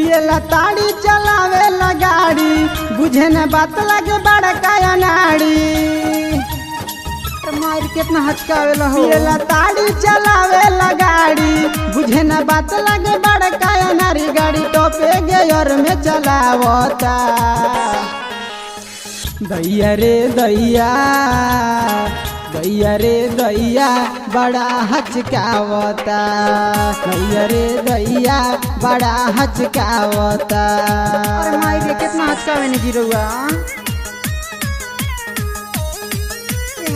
पियला ताड़ी चलावे ला गाड़ी बुझे न बात लगे बड़का नाड़ी मार कितना हचकावेला हो। पियला ताड़ी चलावे ला गाड़ी बुझे न बात लगे बड़का नारी गाड़ी टोपे गेयर में चलावता दैया रे दैया दैया रे दैया बड़ा हचकावता दैया रे दैया बड़ा हचकावता। अरे मार कितना हचकावे ने गिरौआ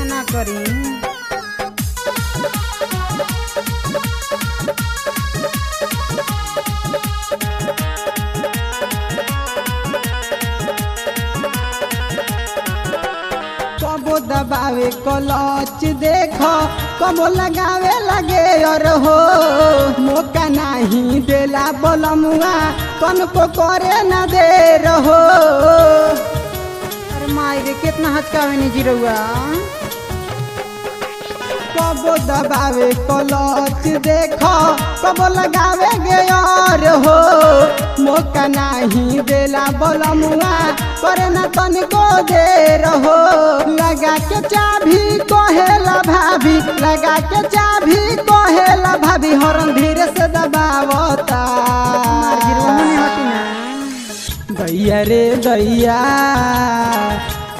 ना करी। कबो दबावे क्लच देखो कबो लगावे लगे और हो मौका नहीं देला बोलमुआ कन को करे न दे रहो। अरे मार कितना हचकावे ने गिरौआ कबो दबावे क्लच देखो कबो लगावे गेयर हो मौका नहीं देला बोलमुआ करे न तनिको दे रहो। लगा के चाभी कहेला भाभी लगा के चाभी कहेला भाभी हॉर्न धीरे से दबावता दैया रे दैया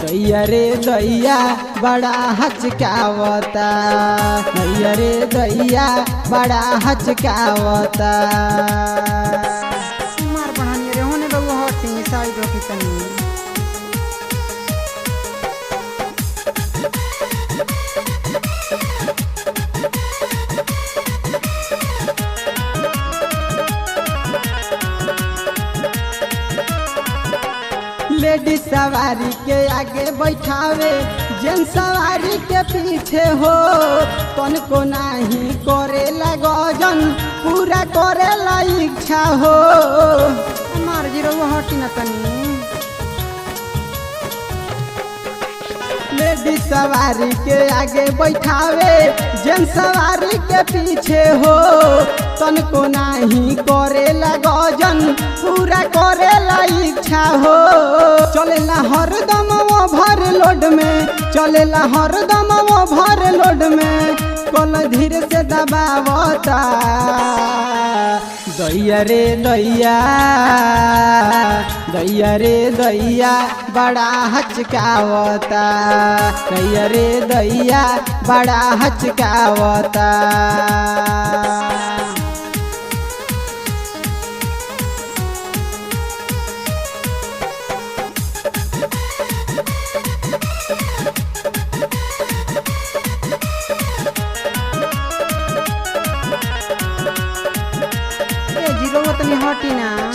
दैया रे दैया बड़ा हचकावता दैया रे दैया बड़ा हचकावता। मार बढ़ानी रे होने बाबू हटी साइड रखी तनी। लेडी सवारी के आगे बैठावे जेन सवारी के पीछे हो कौन को नहीं करे गजन पूरा करे ला इच्छा हो। मार गिरौआ हटी ना तनी। लेडी सवारी के आगे बैठावे जेन सवारी के पीछे हो तन को नहीं करे गजन पूरा करे ला इच्छा हो। चलेला हरदम वो भर लोड में चलेला हरदम वो भर लोड में कल धीरे से दबावता दैया रे दैया दैया रे दैया बड़ा हचकावता दैया रे दैया बड़ा हचकावता।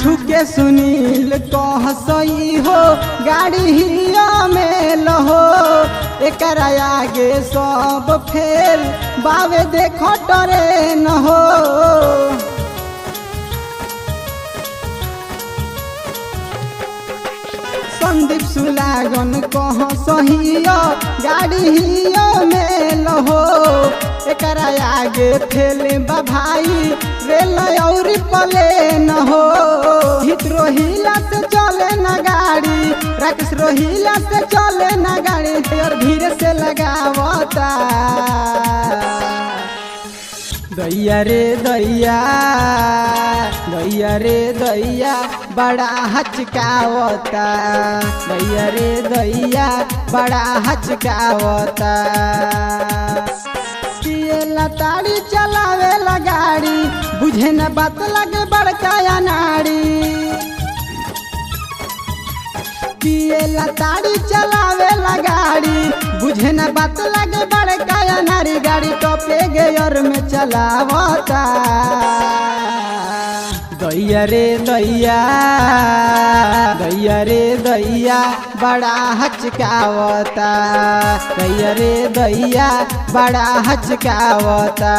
छुके सुनील कह सही हो गाड़ी हिया में लहो एकर आगे सब फेल बावे देखो डरे न हो। संदीप सुलागन कह सही गाड़ी हिया में लहो एकर आगे फेल बा भाई रेल और पले न हो। हित रोहिला से चले न गाड़ी राकेश रोहिला से चले न गाड़ी और धीरे से लगावता दैया रे दैया दैया रे दैया बड़ा हचकावता दैया रे दैया बड़ा हचकावता। पियला ताड़ी चलावे ला गाड़ी बुझे न बात लगे बड़का नाड़ी पियला ताड़ी चलावे ला गाड़ी बुझे न बात लगे बड़का नारी गाड़ी टोपे गेयर में चलावता दैया रे दैया दैया रे दैया बड़ा हचकावता दैया रे दैया बड़ा हचकावता।